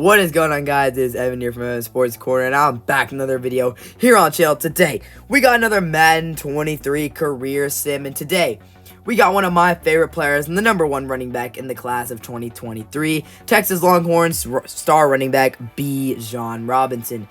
What is going on, guys? This is Evan here from Sports Corner, and I'm back in another video here on channel. Today we got another Madden 23 career sim, and today we got one of my favorite players and the #1 running back in the class of 2023, Texas Longhorns star running back Bijan Robinson.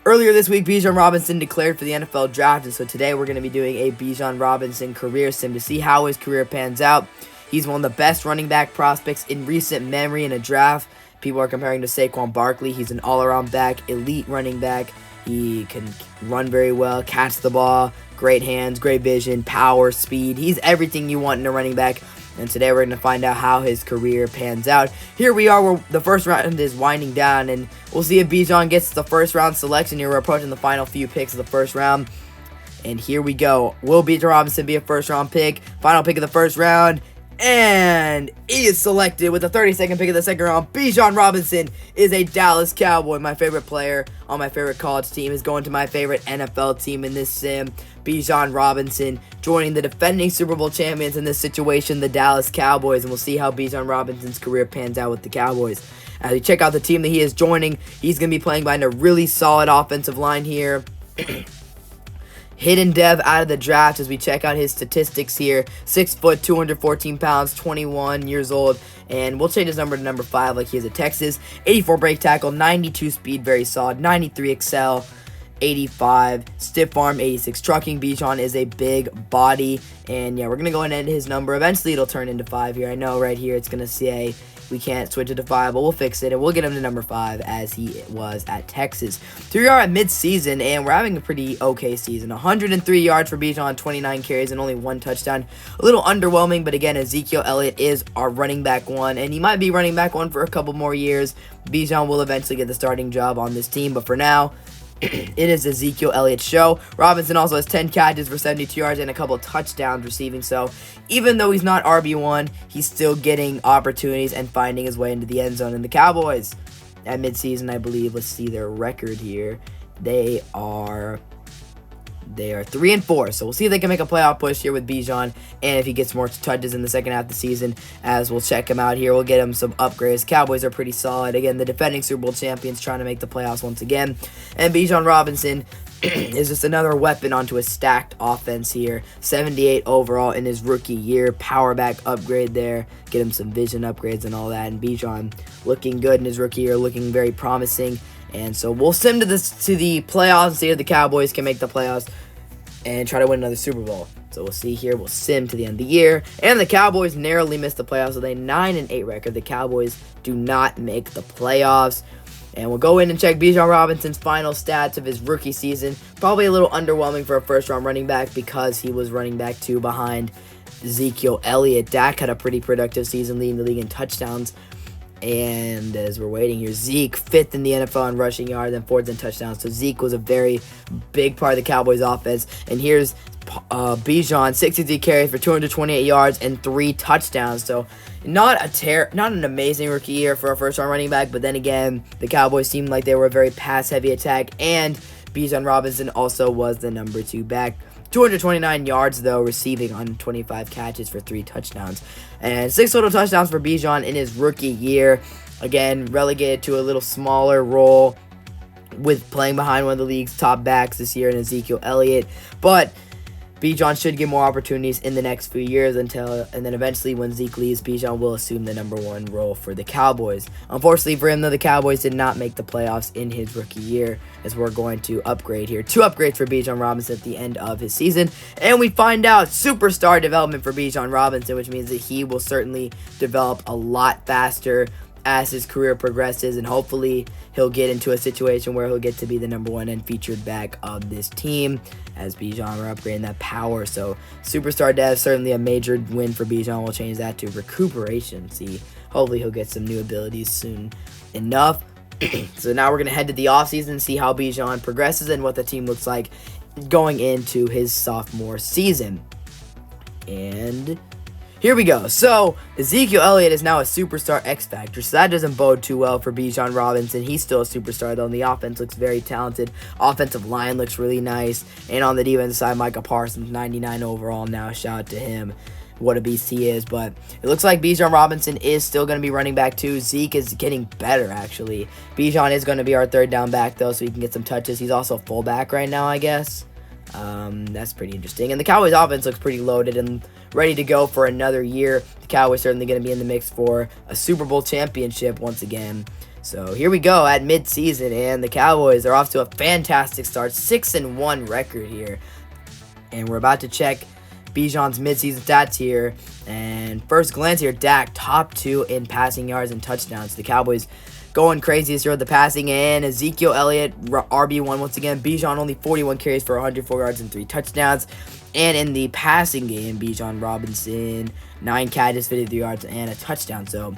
Earlier this week, Bijan Robinson declared for the NFL draft, and so today we're going to be doing a Bijan Robinson career sim to see how his career pans out. He's one of the best running back prospects in recent memory in a draft. People are comparing to Saquon Barkley. He's an all-around back, elite running back. He can run very well, catch the ball, great hands, great vision, power, speed. He's everything you want in a running back. And today we're going to find out how his career pans out. Here we are where the first round is winding down, and we'll see if Bijan gets the first round selection here. We're approaching the final few picks of the first round. And here we go. Will Bijan Robinson be a first round pick? Final pick of the first round. And he is selected with the 32nd pick of the second round. Bijan Robinson is a Dallas Cowboy. My favorite player on my favorite college team is going to my favorite NFL team in this sim. Bijan Robinson joining the defending Super Bowl champions in this situation, the Dallas Cowboys. And we'll see how Bijan Robinson's career pans out with the Cowboys. As we check out the team that he is joining, he's going to be playing behind a really solid offensive line here. Hidden dev out of the draft as we check out his statistics here. 6 foot, 214 pounds, 21 years old. And we'll change his number to number 5 like he is at Texas. 84 break tackle, 92 speed, very solid. 93 excel, 85 stiff arm, 86 trucking. Bijan is a big body. And yeah, we're going to go ahead and end his number. Eventually it'll turn into 5 here. I know right here it's going to say we can't switch it to 5, but we'll fix it, and we'll get him to number 5 as he was at Texas. So we are at mid-season, and we're having a pretty okay season. 103 yards for Bijan, 29 carries, and only 1 touchdown. A little underwhelming, but again, Ezekiel Elliott is our running back 1, and he might be running back 1 for a couple more years. Bijan will eventually get the starting job on this team, but for now, it is Ezekiel Elliott's show. Robinson also has 10 catches for 72 yards and a couple touchdowns receiving. So even though he's not RB1, he's still getting opportunities and finding his way into the end zone. And the Cowboys at midseason, I believe, let's see their record here. They are 3-4, so we'll see if they can make a playoff push here with Bijan, and if he gets more touches in the second half of the season, as we'll check him out here. We'll get him some upgrades. Cowboys are pretty solid. Again, the defending Super Bowl champions trying to make the playoffs once again, and Bijan Robinson is just another weapon onto a stacked offense here. 78 overall in his rookie year. Power back upgrade there. Get him some vision upgrades and all that, and Bijan looking good in his rookie year, looking very promising. And so we'll sim to the playoffs and see if the Cowboys can make the playoffs and try to win another Super Bowl. So we'll see here. We'll sim to the end of the year. And the Cowboys narrowly missed the playoffs with a 9-8 record. The Cowboys do not make the playoffs. And we'll go in and check Bijan Robinson's final stats of his rookie season. Probably a little underwhelming for a first-round running back because he was running back 2 behind Ezekiel Elliott. Dak had a pretty productive season, leading the league in touchdowns. And as we're waiting here, Zeke 5th in the NFL in rushing yards and 4th in touchdowns. So Zeke was a very big part of the Cowboys offense. And here's Bijan, 63 carries for 228 yards and 3 touchdowns. So not an amazing rookie year for a first-round running back. But then again, the Cowboys seemed like they were a very pass-heavy attack. And Bijan Robinson also was the number 2 back. 229 yards, though, receiving on 25 catches for 3 touchdowns. And 6 total touchdowns for Bijan in his rookie year. Again, relegated to a little smaller role with playing behind one of the league's top backs this year in Ezekiel Elliott. But Bijan should get more opportunities in the next few years and then eventually when Zeke leaves, Bijan will assume the number 1 role for the Cowboys. Unfortunately for him, though, the Cowboys did not make the playoffs in his rookie year, as we're going to upgrade here. 2 upgrades for Bijan Robinson at the end of his season. And we find out superstar development for Bijan Robinson, which means that he will certainly develop a lot faster as his career progresses, and hopefully he'll get into a situation where he'll get to be the number 1 and featured back of this team. As Bijan, we're upgrading that power. So superstar dev, certainly a major win for Bijan. We'll change that to recuperation. See, hopefully he'll get some new abilities soon enough. So now we're going to head to the offseason and see how Bijan progresses and what the team looks like going into his sophomore season. And here we go. So Ezekiel Elliott is now a superstar X Factor, so that doesn't bode too well for Bijan Robinson. He's still a superstar, though, and the offense looks very talented. Offensive line looks really nice. And on the defensive side, Micah Parsons, 99 overall now. Shout out to him. what a beast he is. But it looks like Bijan Robinson is still going to be running back 2. Zeke is getting better, actually. Bijan is going to be our third down back, though, so he can get some touches. He's also fullback right now, I guess. That's pretty interesting. And the Cowboys offense looks pretty loaded and ready to go for another year. The Cowboys certainly going to be in the mix for a Super Bowl championship once again. So here we go at midseason, and the Cowboys are off to a fantastic start. 6-1 record here. And we're about to check Bijan's midseason stats here. And first glance here, Dak top 2 in passing yards and touchdowns. The Cowboys going crazy this year with the passing, and Ezekiel Elliott RB1 once again. Bijan only 41 carries for 104 yards and 3 touchdowns. And in the passing game, Bijan Robinson 9 catches, 53 yards, and a touchdown. So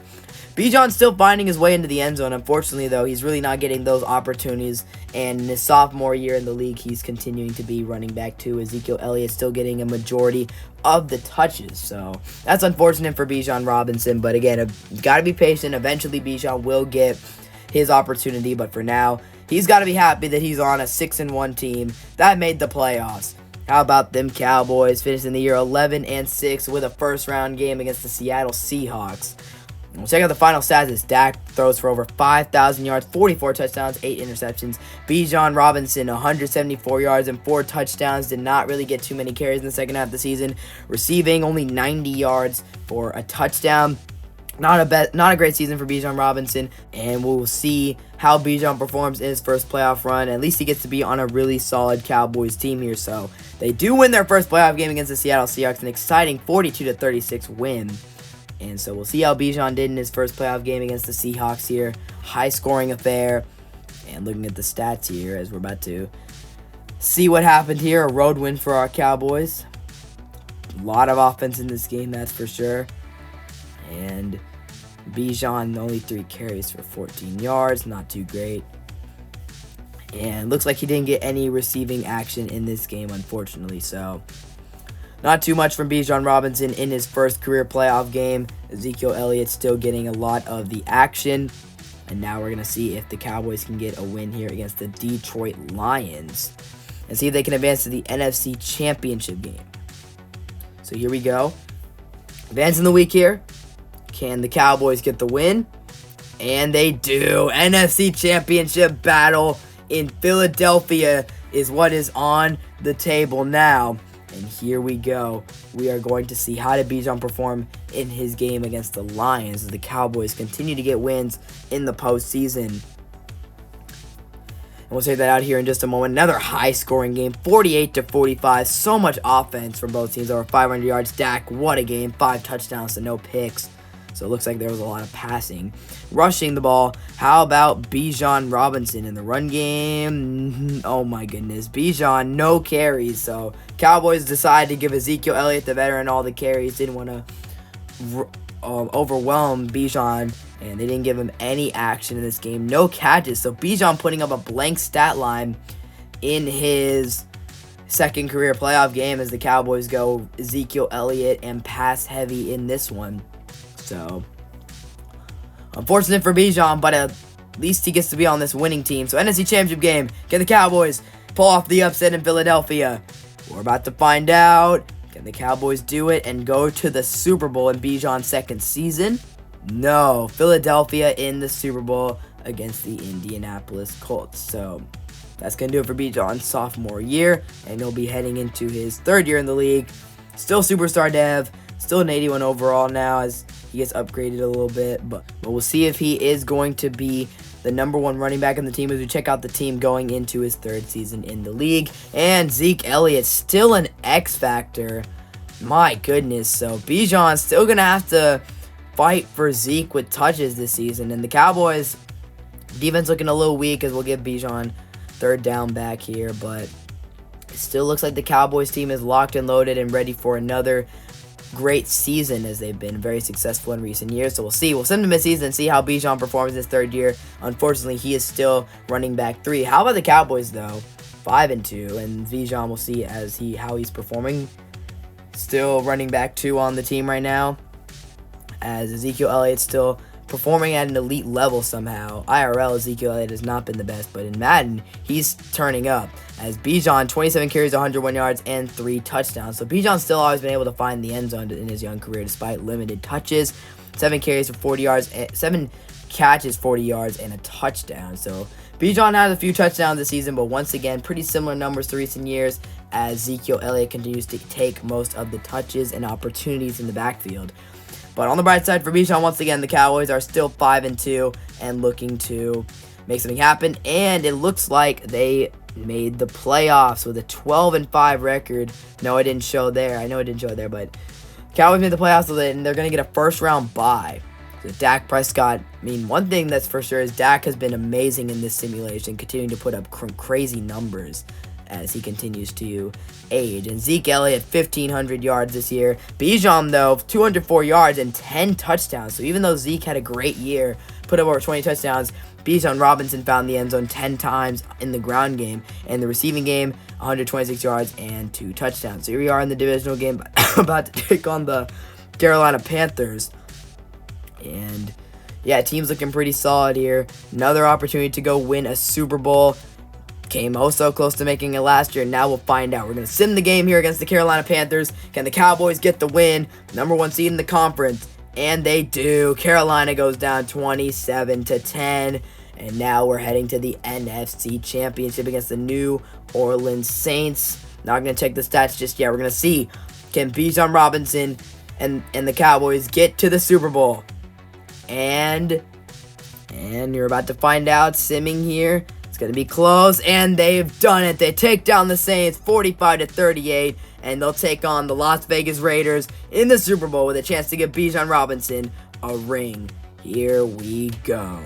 Bijan's still finding his way into the end zone. Unfortunately, though, he's really not getting those opportunities. And in his sophomore year in the league, he's continuing to be running back 2. Ezekiel Elliott still getting a majority of the touches. So that's unfortunate for Bijan Robinson. But again, got to be patient. Eventually, Bijan will get his opportunity. But for now, he's got to be happy that he's on a 6-1 team that made the playoffs. How about them Cowboys finishing the year 11-6 with a first-round game against the Seattle Seahawks? We'll check out the final stats. As Dak throws for over 5,000 yards, 44 touchdowns, 8 interceptions. Bijan Robinson, 174 yards and 4 touchdowns. Did not really get too many carries in the second half of the season. Receiving only 90 yards for a touchdown. Not a great season for Bijan Robinson, and we'll see how Bijan performs in his first playoff run. At least he gets to be on a really solid Cowboys team here. So they do win their first playoff game against the Seattle Seahawks, an exciting 42-36 win. And so we'll see how Bijan did in his first playoff game against the Seahawks here. High-scoring affair. And looking at the stats here as we're about to see what happened here. A road win for our Cowboys. A lot of offense in this game, that's for sure. And Bijan only 3 carries for 14 yards. Not too great. And looks like he didn't get any receiving action in this game, unfortunately. So not too much from Bijan Robinson in his first career playoff game. Ezekiel Elliott still getting a lot of the action. And now we're going to see if the Cowboys can get a win here against the Detroit Lions. And see if they can advance to the NFC Championship game. So here we go. Advancing the week here. Can the Cowboys get the win? And they do. NFC Championship battle in Philadelphia is what is on the table now. And here we go. We are going to see how did Bijan perform in his game against the Lions as the Cowboys continue to get wins in the postseason. And we'll take that out here in just a moment. Another high-scoring game, 48-45. So much offense from both teams. Over 500 yards. Dak, what a game. 5 touchdowns to no picks. So it looks like there was a lot of passing. Rushing the ball. How about Bijan Robinson in the run game? Oh my goodness. Bijan, no carries. So Cowboys decided to give Ezekiel Elliott, the veteran, all the carries. Didn't want to overwhelm Bijan. And they didn't give him any action in this game. No catches. So Bijan putting up a blank stat line in his second career playoff game as the Cowboys go Ezekiel Elliott and pass heavy in this one. So, unfortunate for Bijan, but at least he gets to be on this winning team. So, NFC Championship game. Can the Cowboys pull off the upset in Philadelphia? We're about to find out. Can the Cowboys do it and go to the Super Bowl in Bijan's second season? No. Philadelphia in the Super Bowl against the Indianapolis Colts. So, that's going to do it for Bijan's sophomore year. And he'll be heading into his third year in the league. Still superstar dev. Still an 81 overall now as he gets upgraded a little bit. But we'll see if he is going to be the #1 running back on the team as we check out the team going into his third season in the league. And Zeke Elliott, still an X factor. My goodness. So Bijan's still going to have to fight for Zeke with touches this season. And the Cowboys defense looking a little weak as we'll give Bijan third down back here. But it still looks like the Cowboys team is locked and loaded and ready for another great season as they've been very successful in recent years. So we'll see. We'll send him to midseason and see how Bijan performs his third year. Unfortunately, he is still running back 3. How about the Cowboys, though? 5-2. And Bijan, we'll see how he's performing. Still running back 2 on the team right now. As Ezekiel Elliott still performing at an elite level somehow. IRL, Ezekiel Elliott has not been the best, but in Madden, he's turning up. As Bijan, 27 carries, 101 yards, and 3 touchdowns. So Bijan's still always been able to find the end zone in his young career despite limited touches. 7 carries for 40 yards, 7 catches, 40 yards, and a touchdown. So Bijan has a few touchdowns this season, but once again, pretty similar numbers to recent years as Ezekiel Elliott continues to take most of the touches and opportunities in the backfield. But on the bright side for Bijan, once again, the Cowboys are still 5-2 and looking to make something happen. And it looks like they made the playoffs with a 12-5 record. No, I didn't show there. I know it didn't show there, but Cowboys made the playoffs with it, and they're going to get a first-round bye. So Dak Prescott, I mean, one thing that's for sure is Dak has been amazing in this simulation, continuing to put up crazy numbers as he continues to age. And Zeke Elliott, 1,500 yards this year. Bijan, though, 204 yards and 10 touchdowns. So even though Zeke had a great year, put up over 20 touchdowns, Bijan Robinson found the end zone 10 times in the ground game. And the receiving game, 126 yards and 2 touchdowns. So here we are in the divisional game, about to take on the Carolina Panthers. And yeah, team's looking pretty solid here. Another opportunity to go win a Super Bowl. Came oh so close to making it last year. Now we'll find out. We're going to sim the game here against the Carolina Panthers. Can the Cowboys get the win? Number 1 seed in the conference. And they do. Carolina goes down 27-10. And now we're heading to the NFC Championship against the New Orleans Saints. Not going to check the stats just yet. We're going to see, can Bijan Robinson and the Cowboys get to the Super Bowl? And you're about to find out. Simming here. It's going to be close, and they've done it. They take down the Saints 45-38, and they'll take on the Las Vegas Raiders in the Super Bowl with a chance to give Bijan Robinson a ring. Here we go.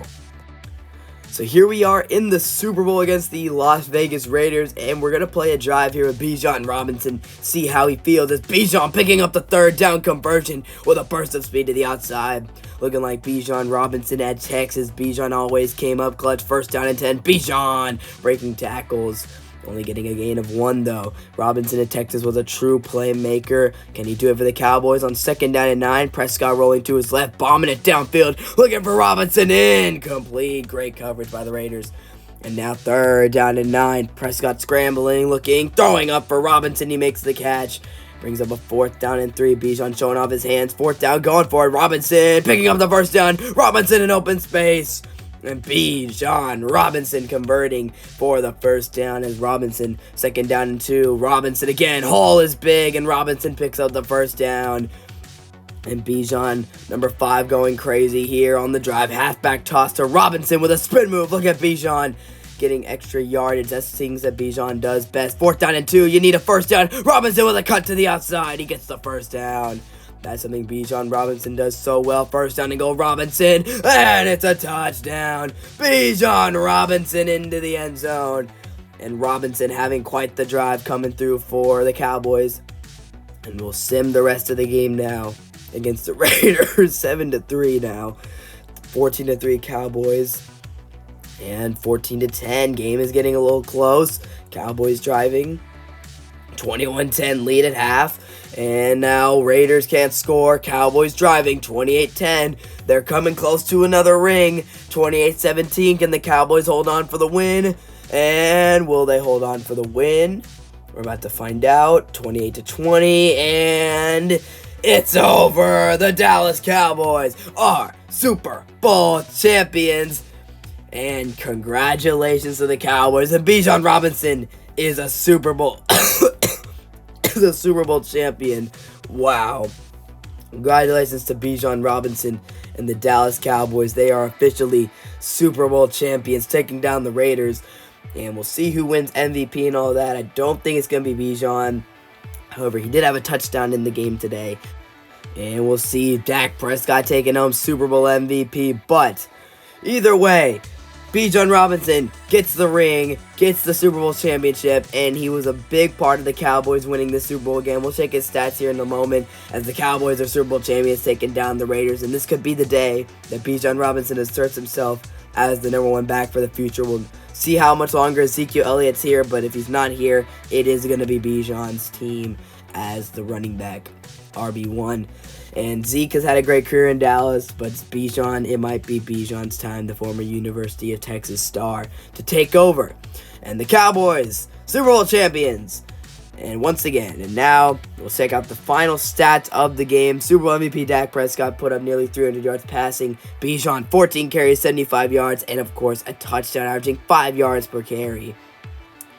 So here we are in the Super Bowl against the Las Vegas Raiders, and we're going to play a drive here with Bijan Robinson, see how he feels as Bijan picking up the third down conversion with a burst of speed to the outside. Looking like Bijan Robinson at Texas. Bijan always came up clutch, first down and 10. Bijan breaking tackles. Only getting a gain of 1, though. Robinson at Texas was a true playmaker. Can he do it for the Cowboys on 2nd down and 9? Prescott rolling to his left, bombing it downfield. Looking for Robinson, incomplete. Great coverage by the Raiders. And now 3rd down and 9. Prescott scrambling, looking, throwing up for Robinson. He makes the catch. Brings up a 4th down and 3. Bijan showing off his hands. 4th down, going for it. Robinson picking up the first down. Robinson in open space. And Bijan Robinson converting for the first down as Robinson, 2nd down and 2. Robinson again. Hall is big, and Robinson picks up the first down. And Bijan, number 5, going crazy here on the drive. Halfback toss to Robinson with a spin move. Look at Bijan getting extra yardage. That's things that Bijan does best. 4th down and 2. You need a first down. Robinson with a cut to the outside. He gets the first down. That's something Bijan Robinson does so well. 1st down and go Robinson. And it's a touchdown. Bijan Robinson into the end zone. And Robinson having quite the drive coming through for the Cowboys. And we'll sim the rest of the game now against the Raiders. 7-3 now. 14-3 Cowboys. And 14-10. Game is getting a little close. Cowboys driving. 21-10 lead at half. And now Raiders can't score. Cowboys driving. 28-10. They're coming close to another ring. 28-17. Can the Cowboys hold on for the win? And will they hold on for the win? We're about to find out. 28-20. And it's over. The Dallas Cowboys are Super Bowl champions. And congratulations to the Cowboys. And Bijan Robinson is a Super Bowl the Super Bowl champion. Wow. Congratulations to Bijan Robinson and the Dallas Cowboys. They are officially Super Bowl champions, taking down the Raiders. And we'll see who wins MVP and all that. I don't think it's going to be Bijan. However, he did have a touchdown in the game today. And we'll see Dak Prescott taking home Super Bowl MVP. But either way, Bijan Robinson gets the ring, gets the Super Bowl championship, and he was a big part of the Cowboys winning the Super Bowl again. We'll check his stats here in a moment as the Cowboys are Super Bowl champions, taking down the Raiders. And this could be the day that Bijan Robinson asserts himself as the number 1 back for the future. We'll see how much longer Ezekiel Elliott's here, but if he's not here, it is going to be Bijan's team as the running back RB1. And Zeke has had a great career in Dallas, but Bijan, it might be Bijan's time, the former University of Texas star, to take over. And the Cowboys, Super Bowl champions. And once again, and now we'll check out the final stats of the game. Super Bowl MVP Dak Prescott put up nearly 300 yards passing. Bijan, 14 carries, 75 yards, and of course, a touchdown, averaging 5 yards per carry.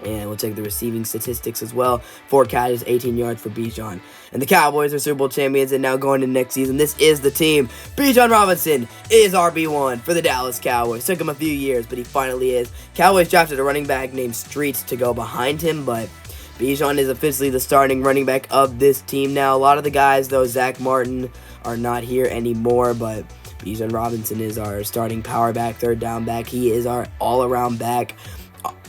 And we'll check the receiving statistics as well. 4 catches, 18 yards for Bijan. And the Cowboys are Super Bowl champions, and now going into next season, this is the team. Bijan Robinson is RB1 for the Dallas Cowboys. Took him a few years, but he finally is. Cowboys drafted a running back named Streets to go behind him, but Bijan is officially the starting running back of this team now. A lot of the guys, though, Zach Martin, are not here anymore, but Bijan Robinson is our starting power back, third down back. He is our all-around back.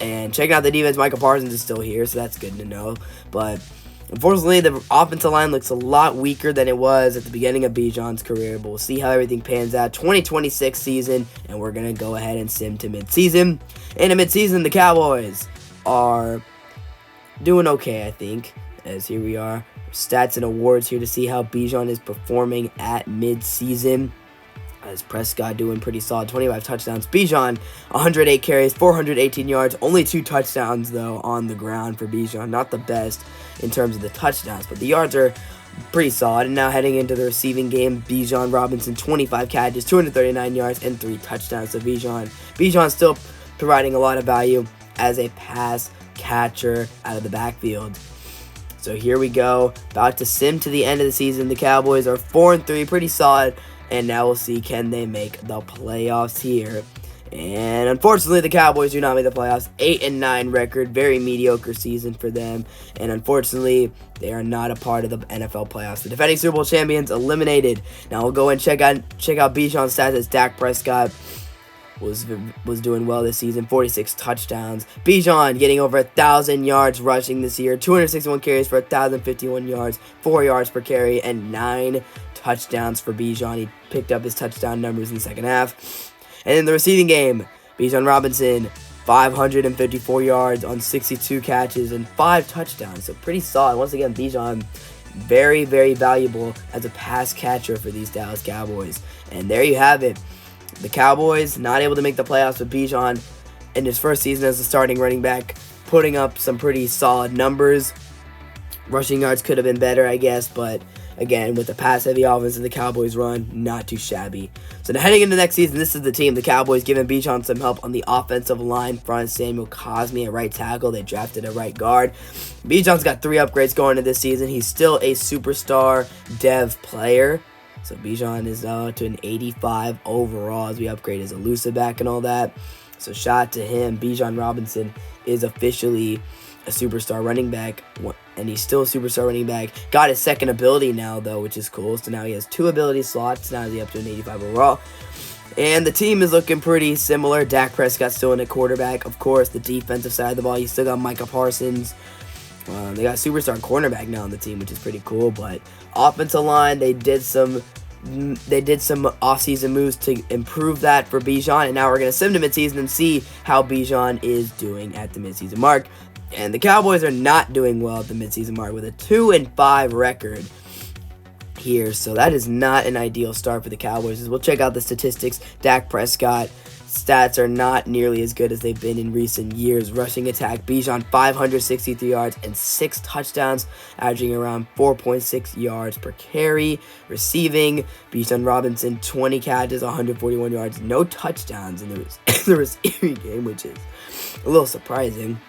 And checking out the defense, Micah Parsons is still here, so that's good to know. But unfortunately, the offensive line looks a lot weaker than it was at the beginning of Bijan's career. But we'll see how everything pans out. 2026 season, and we're going to go ahead and sim to midseason. And in midseason, the Cowboys are doing okay, I think, as here we are. Stats and awards here to see how Bijan is performing at midseason. As Prescott doing pretty solid, 25 touchdowns. Bijan, 108 carries, 418 yards. Only 2 touchdowns, though, on the ground for Bijan. Not the best in terms of the touchdowns, but the yards are pretty solid. And now heading into the receiving game, Bijan Robinson, 25 catches, 239 yards, and 3 touchdowns. So Bijan still providing a lot of value as a pass catcher out of the backfield. So here we go, about to sim to the end of the season. The Cowboys are 4-3, pretty solid. And now we'll see, can they make the playoffs here? And unfortunately, the Cowboys do not make the playoffs. 8-9 record, very mediocre season for them. And unfortunately, they are not a part of the NFL playoffs. The defending Super Bowl champions eliminated. Now we'll go and check out Bijan's stats as Dak Prescott was doing well this season. 46 touchdowns. Bijan getting over 1,000 yards rushing this year. 261 carries for 1,051 yards. 4 yards per carry and 9 touchdowns for Bijan. He picked up his touchdown numbers in the second half. And in the receiving game, Bijan Robinson, 554 yards on 62 catches and 5 touchdowns. So pretty solid. Once again, Bijan, very, very valuable as a pass catcher for these Dallas Cowboys. And there you have it. The Cowboys not able to make the playoffs with Bijan in his first season as a starting running back, putting up some pretty solid numbers. Rushing yards could have been better, I guess, but again, with the pass-heavy offense that the Cowboys run, not too shabby. So now heading into next season, this is the team. The Cowboys giving Bijan some help on the offensive line front. Samuel Cosme at right tackle. They drafted a right guard. Bijan's got 3 upgrades going into this season. He's still a superstar dev player. So Bijan is to an 85 overall as we upgrade his elusive back and all that. So shout out to him. Bijan Robinson is officially a superstar running back, and he's still a superstar running back. Got his second ability now, though, which is cool. So now he has 2 ability slots. Now he's up to an 85 overall. And the team is looking pretty similar. Dak Prescott still in a quarterback. Of course, the defensive side of the ball, you still got Micah Parsons. They got superstar cornerback now on the team, which is pretty cool. But offensive line, they did some offseason moves to improve that for Bijan. And now we're going to sim to midseason and see how Bijan is doing at the midseason mark. And the Cowboys are not doing well at the midseason mark with a 2-5 record here. So that is not an ideal start for the Cowboys. As we'll check out the statistics. Dak Prescott stats are not nearly as good as they've been in recent years. Rushing attack, Bijan 563 yards and 6 touchdowns, averaging around 4.6 yards per carry. Receiving, Bijan Robinson 20 catches, 141 yards, no touchdowns in the receiving game, which is a little surprising.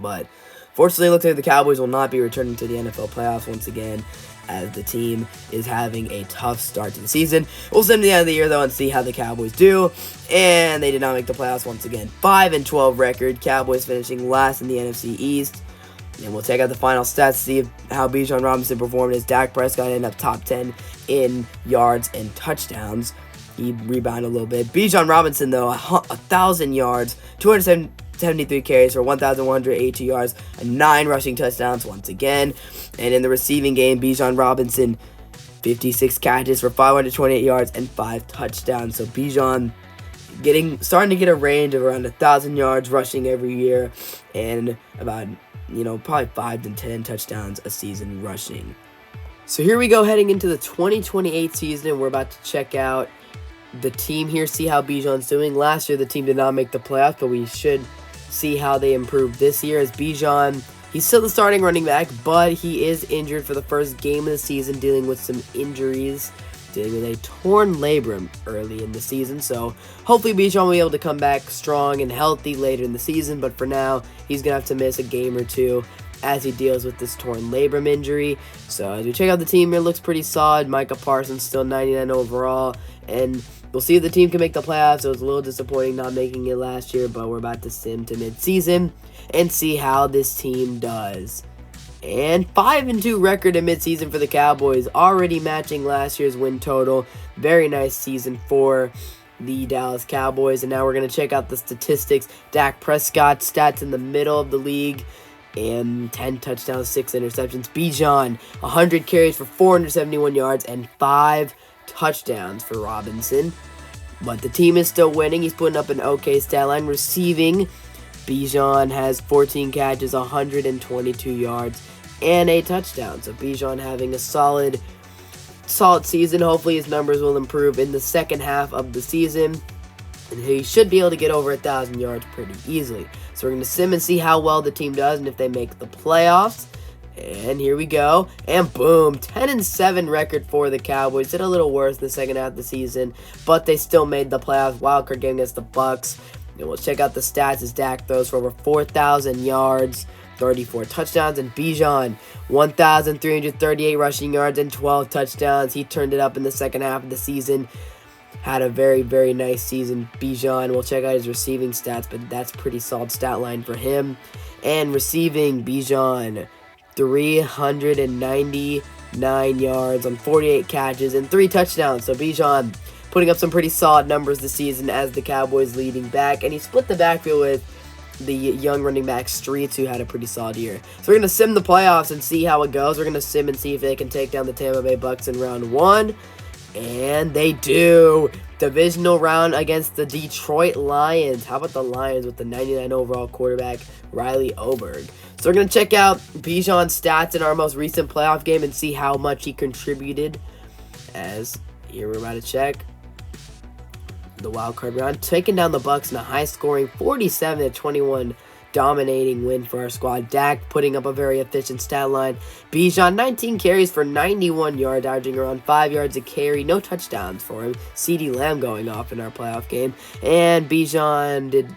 But fortunately, it looks like the Cowboys will not be returning to the NFL playoffs once again, as the team is having a tough start to the season. We'll send to the end of the year, though, and see how the Cowboys do. And they did not make the playoffs once again. 5-12 record. Cowboys finishing last in the NFC East. And we'll check out the final stats to see how Bijan Robinson performed as Dak Prescott ended up top 10 in yards and touchdowns. He rebounded a little bit. Bijan Robinson, though, 1,000 yards, 273 carries for 1,182 yards, and 9 rushing touchdowns once again. And in the receiving game, Bijan Robinson, 56 catches for 528 yards and 5 touchdowns. So Bijan starting to get a range of around 1,000 yards rushing every year, and about probably 5 to 10 touchdowns a season rushing. So here we go, heading into the 2028 season, and we're about to check out the team here, see how Bijan's doing. Last year the team did not make the playoffs, but we should see how they improved this year, as Bijan, he's still the starting running back, but he is injured for the first game of the season, dealing with some injuries, dealing with a torn labrum early in the season. So hopefully Bijan will be able to come back strong and healthy later in the season, but for now he's gonna have to miss a game or two as he deals with this torn labrum injury. So as we check out the team, it looks pretty solid. Micah Parsons still 99 overall, and we'll see if the team can make the playoffs. It was a little disappointing not making it last year, but we're about to sim to mid-season and see how this team does. And 5-2 record in mid-season for the Cowboys, already matching last year's win total. Very nice season for the Dallas Cowboys. And now we're going to check out the statistics. Dak Prescott, stats in the middle of the league, and 10 touchdowns, 6 interceptions. Bijan, 100 carries for 471 yards and 5 touchdowns for Robinson. But the team is still winning. He's putting up an okay stat line. Receiving, Bijan has 14 catches, 122 yards, and a touchdown. So Bijan having a solid season. Hopefully his numbers will improve in the second half of the season, and he should be able to get over 1,000 yards pretty easily. So we're going to sim and see how well the team does and if they make the playoffs. And here we go. And boom, 10-7 record for the Cowboys. Did a little worse in the second half of the season, but they still made the playoffs. Wildcard game against the Bucks. And we'll check out the stats as Dak throws for over 4,000 yards, 34 touchdowns, and Bijan 1,338 rushing yards and 12 touchdowns. He turned it up in the second half of the season. Had a very, very nice season, Bijan. We'll check out his receiving stats, but that's pretty solid stat line for him. And receiving, Bijan, 399 yards on 48 catches and 3 touchdowns. So Bijan putting up some pretty solid numbers this season as the Cowboys leading back. And he split the backfield with the young running back Streets, who had a pretty solid year. So we're going to sim the playoffs and see how it goes. We're going to sim and see if they can take down the Tampa Bay Bucks in round 1. And they do. Divisional round against the Detroit Lions. How about the Lions with the 99 overall quarterback, Riley Oberg? So we're going to check out Bijan's stats in our most recent playoff game and see how much he contributed. As here we're about to check the wild card round. Taking down the Bucks in a high-scoring 47-21 dominating win for our squad. Dak putting up a very efficient stat line. Bijan, 19 carries for 91 yards, averaging around 5 yards a carry. No touchdowns for him. CeeDee Lamb going off in our playoff game. And Bijan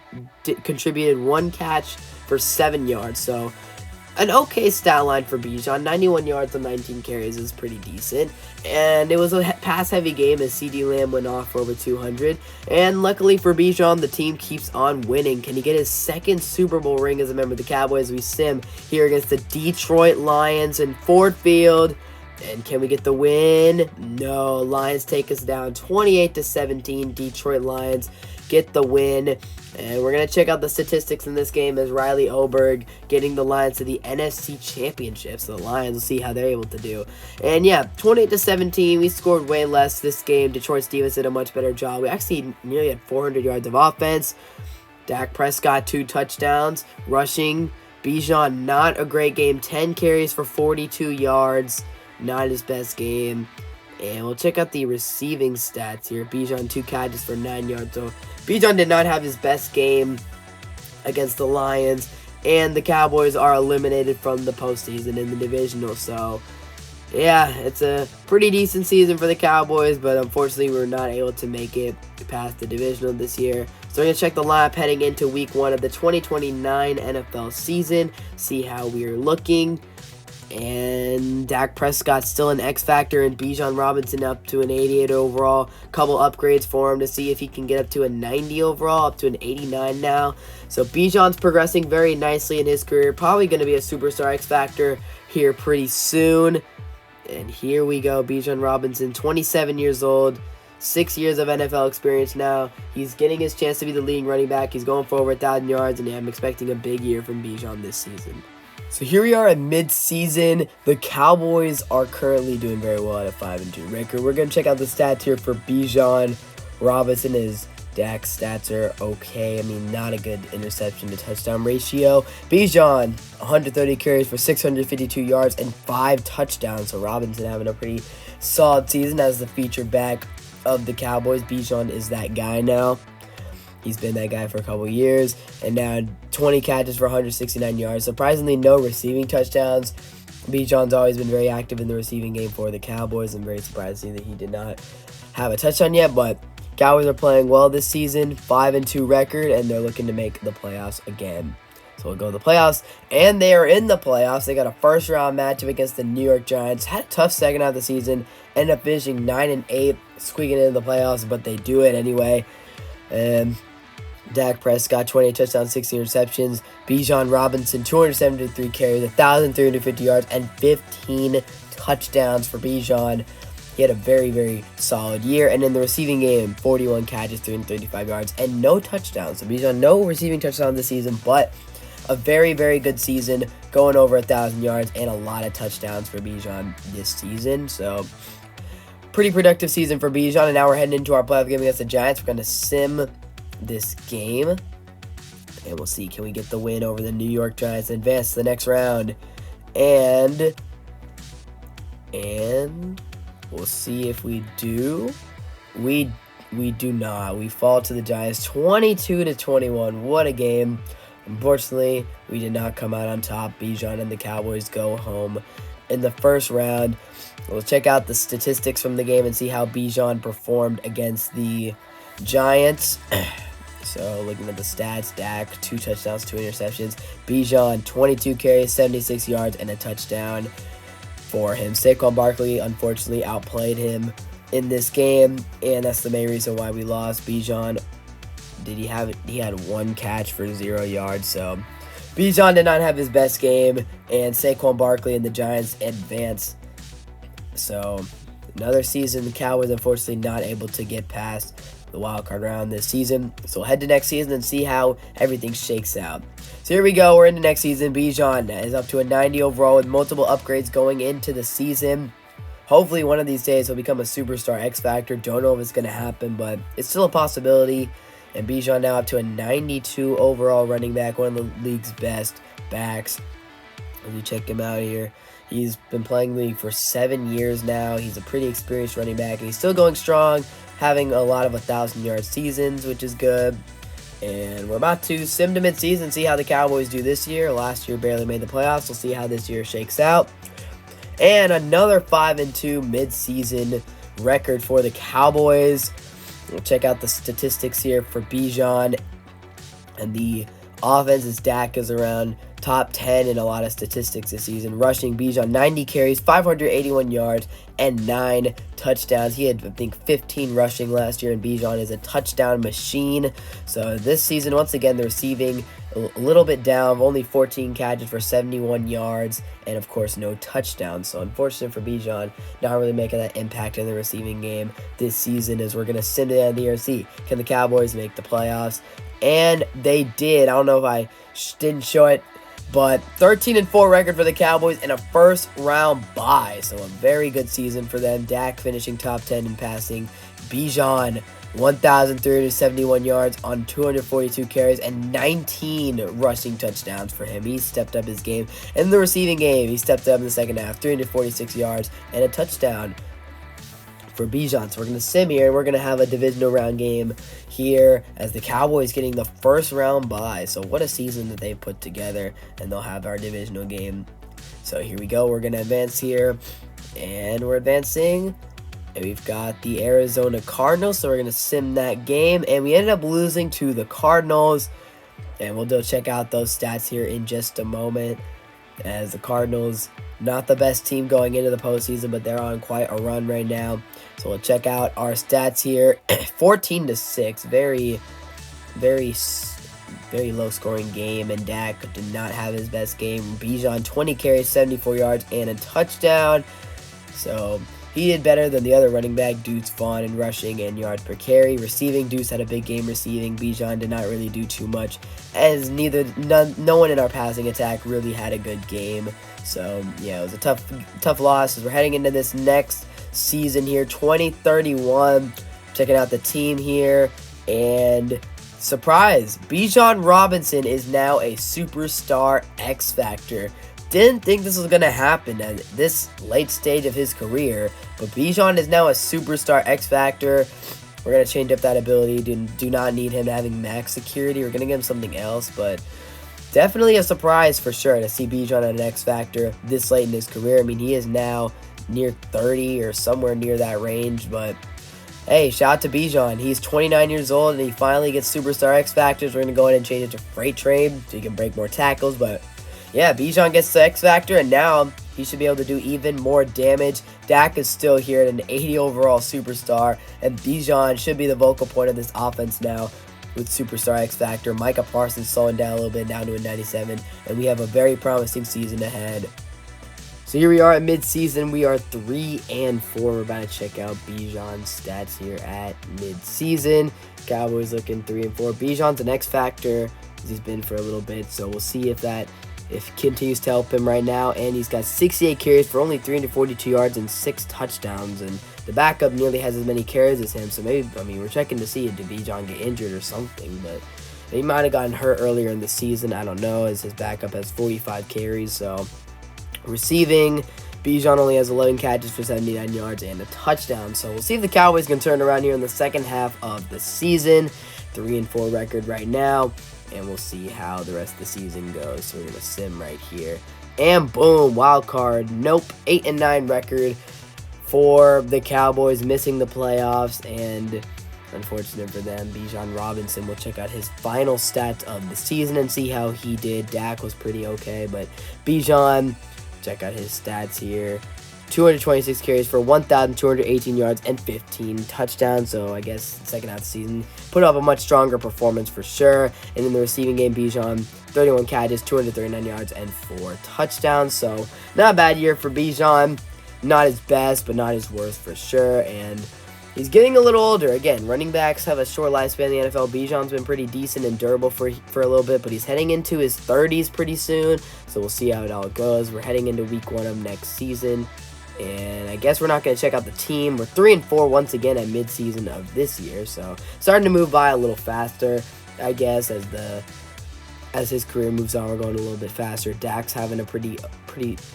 contributed 1 catch for 7 yards. So an okay stat line for Bijan. 91 yards on 19 carries is pretty decent. And it was a pass-heavy game as CeeDee Lamb went off for over 200. And luckily for Bijan, the team keeps on winning. Can he get his second Super Bowl ring as a member of the Cowboys? We sim here against the Detroit Lions in Ford Field. And can we get the win? No. Lions take us down 28-17. Detroit Lions get the win. And we're going to check out the statistics in this game as Riley Oberg getting the Lions to the NFC Championship. So the Lions will see how they're able to do. And yeah, 28-17. We scored way less this game. Detroit's defense did a much better job. We actually nearly had 400 yards of offense. Dak Prescott, 2 touchdowns. Rushing. Bijan, not a great game. 10 carries for 42 yards. Not his best game. And we'll check out the receiving stats here. Bijan, 2 catches for 9 yards. So Bijan did not have his best game against the Lions. And the Cowboys are eliminated from the postseason in the divisional. So, yeah, it's a pretty decent season for the Cowboys. But unfortunately, we're not able to make it past the divisional this year. So we're going to check the lineup heading into week 1 of the 2029 NFL season. See how we're looking. And Dak Prescott still an X factor, and Bijan Robinson up to an 88 overall. Couple upgrades for him to see if he can get up to a 90 overall, up to an 89 now. So Bijan's progressing very nicely in his career. Probably going to be a superstar X factor here pretty soon. And here we go, Bijan Robinson, 27 years old. 6 years of NFL experience now. He's getting his chance to be the leading running back. He's going for over 1,000 yards, and I'm expecting a big year from Bijan this season. So here we are at mid-season. The Cowboys are currently doing very well at a 5-2 record. We're going to check out the stats here for Bijan Robinson. His Dak's stats are okay. I mean, not a good interception to touchdown ratio. Bijan, 130 carries for 652 yards and 5 touchdowns. So Robinson having a pretty solid season as the featured back of the Cowboys. Bijan is that guy now. He's been that guy for a couple years. And now 20 catches for 169 yards. Surprisingly, no receiving touchdowns. Bijan's always been very active in the receiving game for the Cowboys. I'm very surprised to see that he did not have a touchdown yet, but Cowboys are playing well this season, 5-2 record, and they're looking to make the playoffs again. So we'll go to the playoffs, and they are in the playoffs. They got a first-round matchup against the New York Giants. Had a tough second half of the season, ended up finishing 9-8, squeaking into the playoffs, but they do it anyway. And Dak Prescott, 28 touchdowns, 16 receptions. Bijan Robinson, 273 carries, 1,350 yards, and 15 touchdowns for Bijan. He had a very, very solid year. And in the receiving game, 41 catches, 335 yards, and no touchdowns. So Bijan, no receiving touchdowns this season, but a very, very good season, going over 1,000 yards and a lot of touchdowns for Bijan this season. So pretty productive season for Bijan. And now we're heading into our playoff game against the Giants. We're going to sim this game, and we'll see, can we get the win over the New York Giants and advance to the next round. And we'll see if we do. We do not. We fall to the Giants 22-21. What a game. Unfortunately, we did not come out on top. Bijan and the Cowboys go home in the first round. We'll check out the statistics from the game and see how Bijan performed against the Giants. So looking at the stats, Dak, 2 touchdowns, 2 interceptions. Bijan, 22 carries, 76 yards, and a touchdown for him. Saquon Barkley, unfortunately, outplayed him in this game, and that's the main reason why we lost. Bijan, he had 1 catch for 0 yards, so Bijan did not have his best game, and Saquon Barkley and the Giants advance. So another season, the Cowboys unfortunately not able to get past the wildcard round this season. So we'll head to next season and see how everything shakes out. So here we go. We're into next season. Bijan is up to a 90 overall with multiple upgrades going into the season. Hopefully one of these days he'll become a superstar X Factor. Don't know if it's going to happen, but it's still a possibility. And Bijan now up to a 92 overall running back, one of the league's best backs. Let me check him out here. He's been playing the league for 7 years now. He's a pretty experienced running back, and he's still going strong, having a lot of 1,000-yard seasons, which is good. And we're about to sim to mid-season, see how the Cowboys do this year. Last year barely made the playoffs. We'll see how this year shakes out. And another 5-2 mid-season record for the Cowboys. We'll check out the statistics here for Bijan. And the offense is Dak is around top 10 in a lot of statistics this season. Rushing, Bijan, 90 carries, 581 yards, and 9 touchdowns. He had, I think, 15 rushing last year, and Bijan is a touchdown machine. So this season, once again, the receiving a little bit down, only 14 catches for 71 yards, and of course, no touchdowns. So unfortunate for Bijan, not really making that impact in the receiving game this season, as we're going to sim to the end of the year and see, can the Cowboys make the playoffs? And they did. I don't know if I didn't show it, but 13-4 record for the Cowboys and a first-round bye. So a very good season for them. Dak finishing top 10 in passing. Bijan, 1,371 yards on 242 carries and 19 rushing touchdowns for him. He stepped up his game. In the receiving game, he stepped up in the second half. 346 yards and a touchdown for Bijan. So we're going to sim here, and we're going to have a divisional round game here as the Cowboys getting the first round bye. So what a season that they put together, and they'll have our divisional game. So here we go. We're going to advance here, and we're advancing, and we've got the Arizona Cardinals. So we're going to sim that game, and we ended up losing to the Cardinals, and we'll go check out those stats here in just a moment, as the Cardinals, not the best team going into the postseason, but they're on quite a run right now. So we'll check out our stats here. 14-6, very low scoring game, and Dak did not have his best game. Bijan, 20 carries, 74 yards, and a touchdown. So he did better than the other running back, Deuce Vaughn, in rushing and yards per carry. Receiving, Deuce had a big game receiving. Bijan did not really do too much, as no one in our passing attack really had a good game. So yeah, it was a tough loss as we're heading into this next season here, 2031. Checking out the team here. And surprise, Bijan Robinson is now a superstar X Factor. Didn't think this was going to happen at this late stage of his career, but Bijan is now a superstar X Factor. We're going to change up that ability. Do not need him having max security. We're going to give him something else, but definitely a surprise for sure to see Bijan at an X Factor this late in his career. I mean, he is now near 30 or somewhere near that range, but hey, shout out to Bijan. He's 29 years old, and he finally gets Superstar X Factors. We're going to go ahead and change it to Freight Train so he can break more tackles. But yeah, Bijan gets the X Factor, and now he should be able to do even more damage. Dak is still here at an 80 overall Superstar, and Bijan should be the vocal point of this offense now with Superstar X Factor. Micah Parsons slowing down a little bit, down to a 97, and we have a very promising season ahead. So here we are at mid-season. We are 3-4. We're about to check out Bijan's stats here at mid-season. Cowboys looking 3-4. Bijan's an X Factor, as he's been for a little bit, so we'll see if continues to help him right now. And he's got 68 carries for only 342 yards and 6 touchdowns. And the backup nearly has as many carries as him, so maybe, I mean, we're checking to see if Bijan get injured or something, but he might have gotten hurt earlier in the season. I don't know, as his backup has 45 carries, so receiving, Bijan only has 11 catches for 79 yards and a touchdown. So we'll see if the Cowboys can turn around here in the second half of the season. 3-4 record right now, and we'll see how the rest of the season goes. So we're going to sim right here. And boom, wild card. Nope, 8-9 record for the Cowboys, missing the playoffs, and unfortunate for them. Bijan Robinson, we'll check out his final stats of the season and see how he did. Dak was pretty okay, but Bijan, check out his stats here. 226 carries for 1,218 yards and 15 touchdowns. So I guess second half of the season put up a much stronger performance for sure. And in the receiving game, Bijan, 31 catches, 239 yards, and 4 touchdowns. So not a bad year for Bijan. Not his best, but not his worst for sure. And he's getting a little older. Again, running backs have a short lifespan in the NFL. Bijan's been pretty decent and durable for a little bit, but he's heading into his 30s pretty soon. So we'll see how it all goes. We're heading into week 1 of next season. And I guess we're not going to check out the team. We're 3-4 once again at mid-season of this year. So starting to move by a little faster, I guess, as his career moves on. We're going a little bit faster. Dak's having a pretty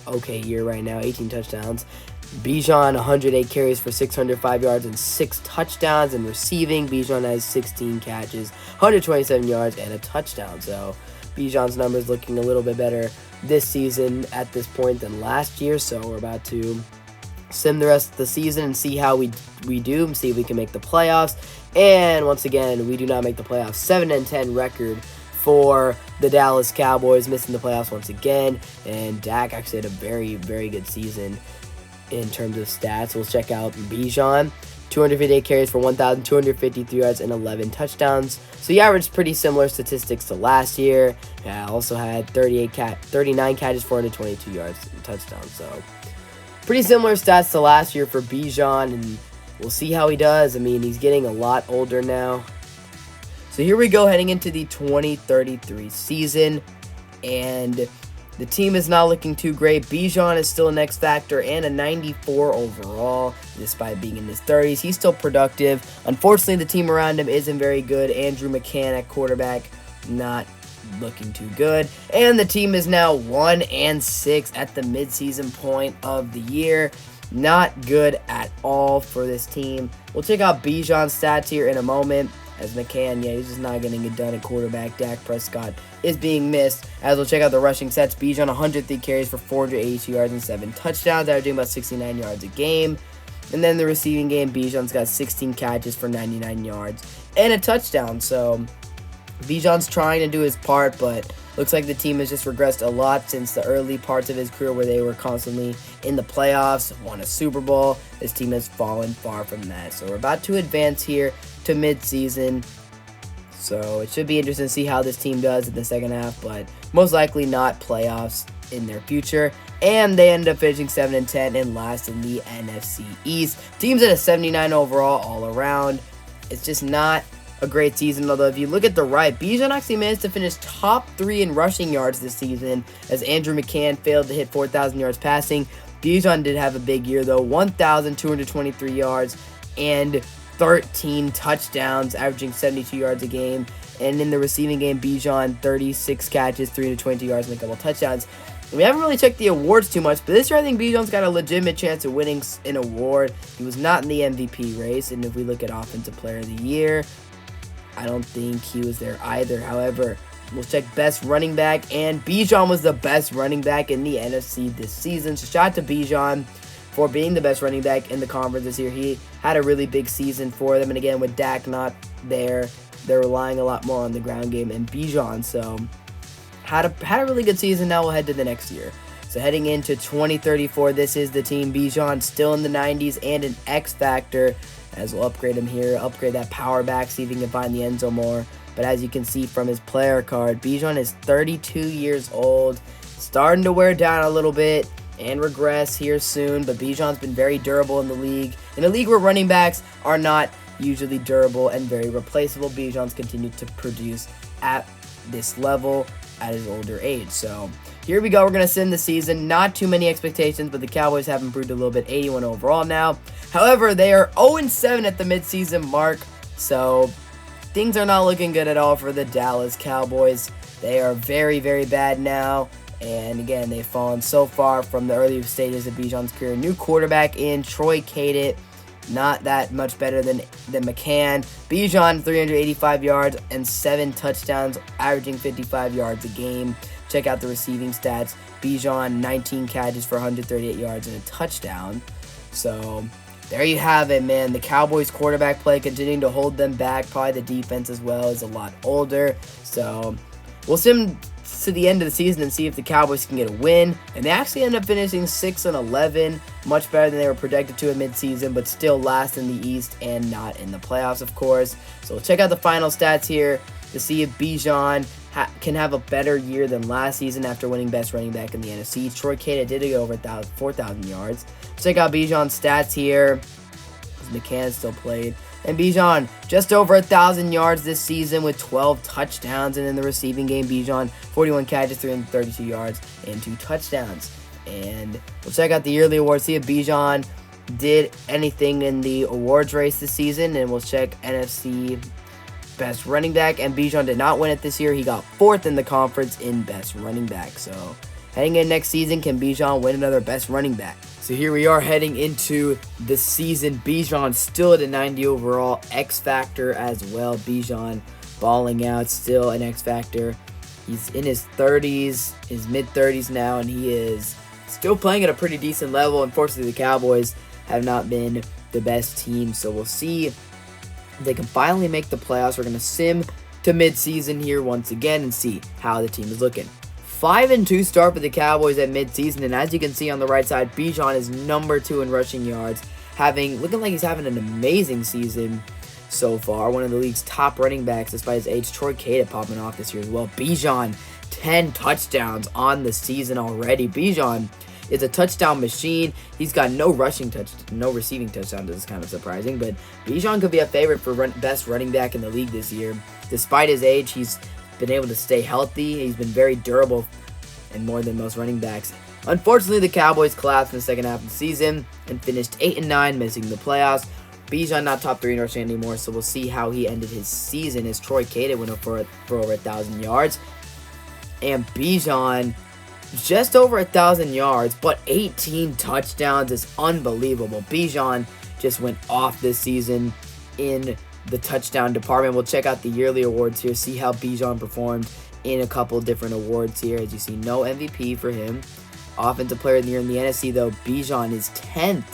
okay year right now, 18 touchdowns. Bijan, 108 carries for 605 yards and 6 touchdowns. And receiving, Bijan has 16 catches, 127 yards, and a touchdown. So Bijan's numbers looking a little bit better this season at this point than last year. So we're about to sim the rest of the season and see how we do, and see if we can make the playoffs. And once again, we do not make the playoffs. 7-10 record for the Dallas Cowboys, missing the playoffs once again. And Dak actually had a very, very good season in terms of stats. We'll check out Bijan. 258 carries for 1,253 yards and 11 touchdowns. So he averaged pretty similar statistics to last year. Also had 39 catches, 422 yards and touchdowns. So pretty similar stats to last year for Bijan, and we'll see how he does. I mean, he's getting a lot older now. So here we go, heading into the 2033 season, and the team is not looking too great. Bijan is still an X Factor and a 94 overall, despite being in his 30s. He's still productive. Unfortunately, the team around him isn't very good. Andrew McCann at quarterback, not looking too good. And the team is now 1-6 at the midseason point of the year. Not good at all for this team. We'll check out Bijan's stats here in a moment. As McCann, yeah, he's just not getting it done at quarterback. Dak Prescott is being missed. As we'll check out the rushing sets, Bijan 103 carries for 482 yards and 7 touchdowns, averaging about 69 yards a game. And then the receiving game, Bijan's got 16 catches for 99 yards and a touchdown. So Bijan's trying to do his part, but looks like the team has just regressed a lot since the early parts of his career where they were constantly in the playoffs, won a Super Bowl. This team has fallen far from that. So we're about to advance here to mid-season. So it should be interesting to see how this team does in the second half, but most likely not playoffs in their future. And they ended up finishing 7-10 and last in the NFC East. Team's at a 79 overall all around. It's just not a great season, although if you look at the right, Bijan actually managed to finish top 3 in rushing yards this season, as Andrew McCann failed to hit 4,000 yards passing. Bijan did have a big year though, 1,223 yards and 13 touchdowns, averaging 72 yards a game. And in the receiving game, Bijan, 36 catches, 322 yards, and a couple touchdowns. We haven't really checked the awards too much, but this year I think Bijan's got a legitimate chance of winning an award. He was not in the MVP race, and if we look at Offensive Player of the Year, I don't think he was there either. However, we'll check Best Running Back, and Bijan was the best running back in the NFC this season. So shout out to Bijan for being the best running back in the conference this year. He had a really big season for them, and again, with Dak not there, they're relying a lot more on the ground game and Bijan, so had a really good season. Now we'll head to the next year. So heading into 2034, this is the team. Bijan still in the 90s and an X factor, as we'll upgrade him here, upgrade that power back, see if he can find the end zone more. But as you can see from his player card, Bijan is 32 years old, starting to wear down a little bit and regress here soon. But Bijan's been very durable in a league where running backs are not usually durable and very replaceable. Bijan's continued to produce at this level at his older age. So here we go. We're going to send the season. Not too many expectations, but the Cowboys have improved a little bit. 81 overall now. However, they are 0-7 at the midseason mark. So things are not looking good at all for the Dallas Cowboys. They are very, very bad now. And again, they've fallen so far from the earlier stages of Bijan's career. New quarterback in Troy Cadet. Not that much better than McCann. Bijan, 385 yards and 7 touchdowns, averaging 55 yards a game. Check out the receiving stats. Bijan, 19 catches for 138 yards and a touchdown. So there you have it, man. The Cowboys quarterback play continuing to hold them back. Probably the defense as well is a lot older. So we'll see them to the end of the season and see if the Cowboys can get a win. And they actually end up finishing 6-11, much better than they were projected to in midseason, but still last in the East and not in the playoffs, of course. So we'll check out the final stats here to see if Bijan can have a better year than last season after winning Best Running Back in the NFC. Troy Cadet did go over 4,000 yards. Check out Bijan's stats here. McCann still played. And Bijan, just over 1,000 yards this season with 12 touchdowns. And in the receiving game, Bijan, 41 catches, 332 yards, and 2 touchdowns. And we'll check out the yearly awards, see if Bijan did anything in the awards race this season. And we'll check NFC Best Running Back. And Bijan did not win it this year. He got 4th in the conference in Best Running Back. So heading in next season, can Bijan win another Best Running Back? So here we are heading into the season. Bijan still at a 90 overall, X Factor as well. Bijan balling out, still an X Factor. He's in his 30s, his mid-30s now, and he is still playing at a pretty decent level. Unfortunately, the Cowboys have not been the best team, so we'll see if they can finally make the playoffs. We're going to sim to mid-season here once again and see how the team is looking. 5-2 start for the Cowboys at midseason, and as you can see on the right side, Bijan is number 2 in rushing yards, looking like he's having an amazing season so far. One of the league's top running backs despite his age. Troy Cadet popping off this year as well. Bijan, 10 touchdowns on the season already. Bijan is a touchdown machine. He's got no receiving touchdowns. This is kind of surprising, but Bijan could be a favorite for best running back in the league this year. Despite his age, he's been able to stay healthy. He's been very durable and more than most running backs. Unfortunately, the Cowboys collapsed in the second half of the season and finished 8-9, missing the playoffs. Bijan not top 3 in rushing anymore, so we'll see how he ended his season as Troy Cadet went up for over 1,000 yards. And Bijan just over 1,000 yards, but 18 touchdowns is unbelievable. Bijan just went off this season in the touchdown department. We'll check out the yearly awards here, see how Bijan performed in a couple different awards here. As you see, no MVP for him. Offensive Player of the Year in the NFC, though, Bijan is 10th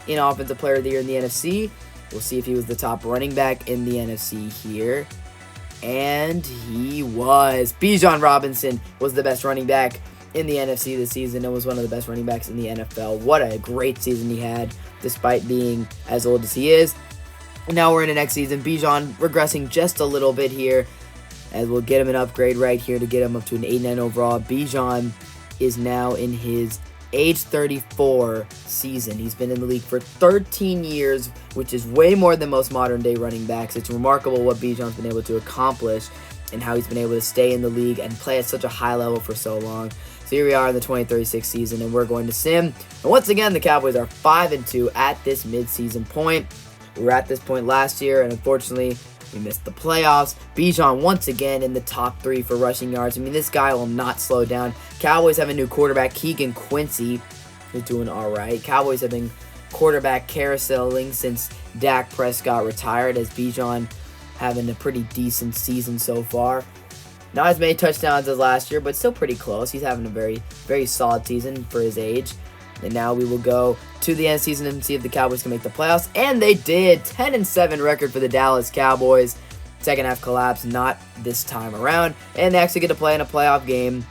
in Offensive Player of the Year in the NFC. We'll see if he was the top running back in the NFC here. And he was. Bijan Robinson was the best running back in the NFC this season and was one of the best running backs in the NFL. What a great season he had, despite being as old as he is. Now we're in the next season. Bijan regressing just a little bit here, as we'll get him an upgrade right here to get him up to an 89 overall. Bijan is now in his age 34 season. He's been in the league for 13 years, which is way more than most modern day running backs. It's remarkable what Bijan's been able to accomplish and how he's been able to stay in the league and play at such a high level for so long. So here we are in the 2036 season, and we're going to sim. And once again, the Cowboys are 5-2 at this midseason point. We were at this point last year, and unfortunately, we missed the playoffs. Bijan once again in the top 3 for rushing yards. I mean, this guy will not slow down. Cowboys have a new quarterback, Keegan Quincy, who's doing all right. Cowboys have been quarterback carouseling since Dak Prescott retired, as Bijan having a pretty decent season so far. Not as many touchdowns as last year, but still pretty close. He's having a very, very solid season for his age. And now we will go to the end of the season and see if the Cowboys can make the playoffs. And they did. 10-7 record for the Dallas Cowboys. Second half collapse, not this time around. And they actually get to play in a playoff game,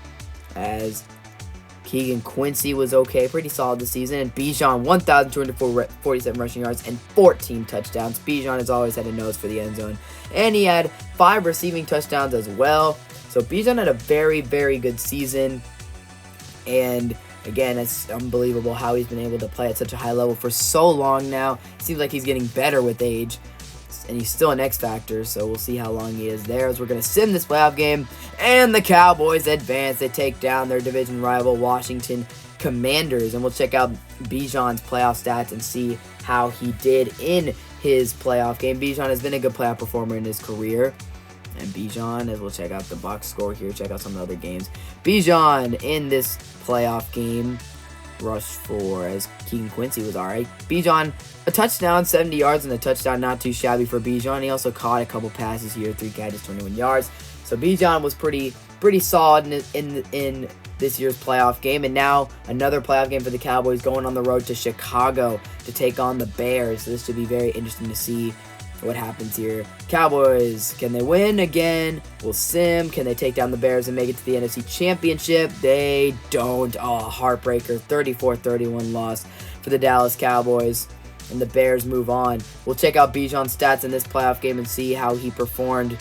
as Keegan Quincy was okay, pretty solid this season. And Bijan, 1,247 rushing yards and 14 touchdowns. Bijan has always had a nose for the end zone. And he had 5 receiving touchdowns as well. So Bijan had a very, very good season. And again, it's unbelievable how he's been able to play at such a high level for so long now. Seems like he's getting better with age. And he's still an X factor, so we'll see how long he is there, as we're going to sim this playoff game. And the Cowboys advance. They take down their division rival Washington Commanders. And we'll check out Bijan's playoff stats and see how he did in his playoff game. Bijan has been a good playoff performer in his career. And Bijan, as we'll check out the box score here, check out some of the other games. Bijan in this playoff game rushed for, as Keegan Quincy was alright. Bijan, a touchdown, 70 yards, and a touchdown, not too shabby for Bijan. He also caught a couple passes here, 3 catches, 21 yards. So Bijan was pretty solid in this year's playoff game. And now another playoff game for the Cowboys, going on the road to Chicago to take on the Bears. So this should be very interesting to see what happens here. Cowboys, can they win again? We'll sim. Can they take down the Bears and make it to the NFC Championship? They don't. Oh, heartbreaker. 34-31 loss for the Dallas Cowboys. And the Bears move on. We'll check out Bijan's stats in this playoff game and see how he performed.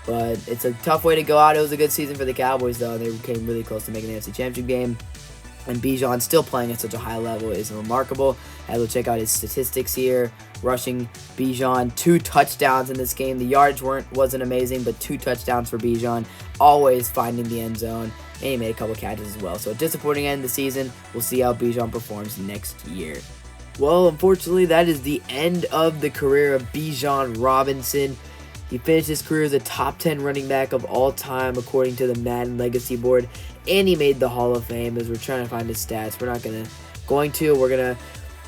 But it's a tough way to go out. It was a good season for the Cowboys, though. They came really close to making the NFC Championship game. And Bijan still playing at such a high level is remarkable. And we'll check out his statistics here. Rushing Bijan, 2 touchdowns in this game. The yardage wasn't amazing, but 2 touchdowns for Bijan. Always finding the end zone. And he made a couple catches as well. So a disappointing end of the season. We'll see how Bijan performs next year. Well, unfortunately, that is the end of the career of Bijan Robinson. He finished his career as a top 10 running back of all time, according to the Madden Legacy Board. And he made the Hall of Fame, as we're trying to find his stats. We're not going to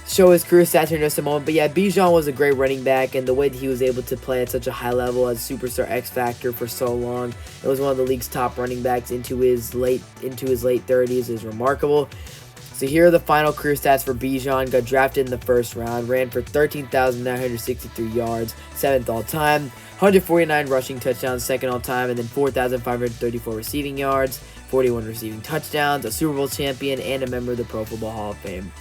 show his career stats here in just a moment. But yeah, Bijan was a great running back, and the way that he was able to play at such a high level as superstar X Factor for so long, it was one of the league's top running backs into his late 30s, is remarkable. So here are the final career stats for Bijan. Got drafted in the first round, ran for 13,963 yards, 7th all time, 149 rushing touchdowns, 2nd all time, and then 4,534 receiving yards, 41 receiving touchdowns, a Super Bowl champion, and a member of the Pro Football Hall of Fame.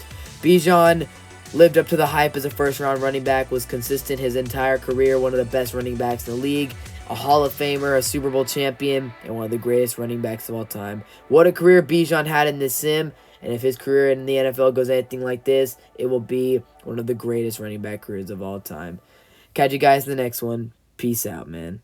Bijan lived up to the hype as a first-round running back, was consistent his entire career, one of the best running backs in the league, a Hall of Famer, a Super Bowl champion, and one of the greatest running backs of all time. What a career Bijan had in this sim, and if his career in the NFL goes anything like this, it will be one of the greatest running back careers of all time. Catch you guys in the next one. Peace out, man.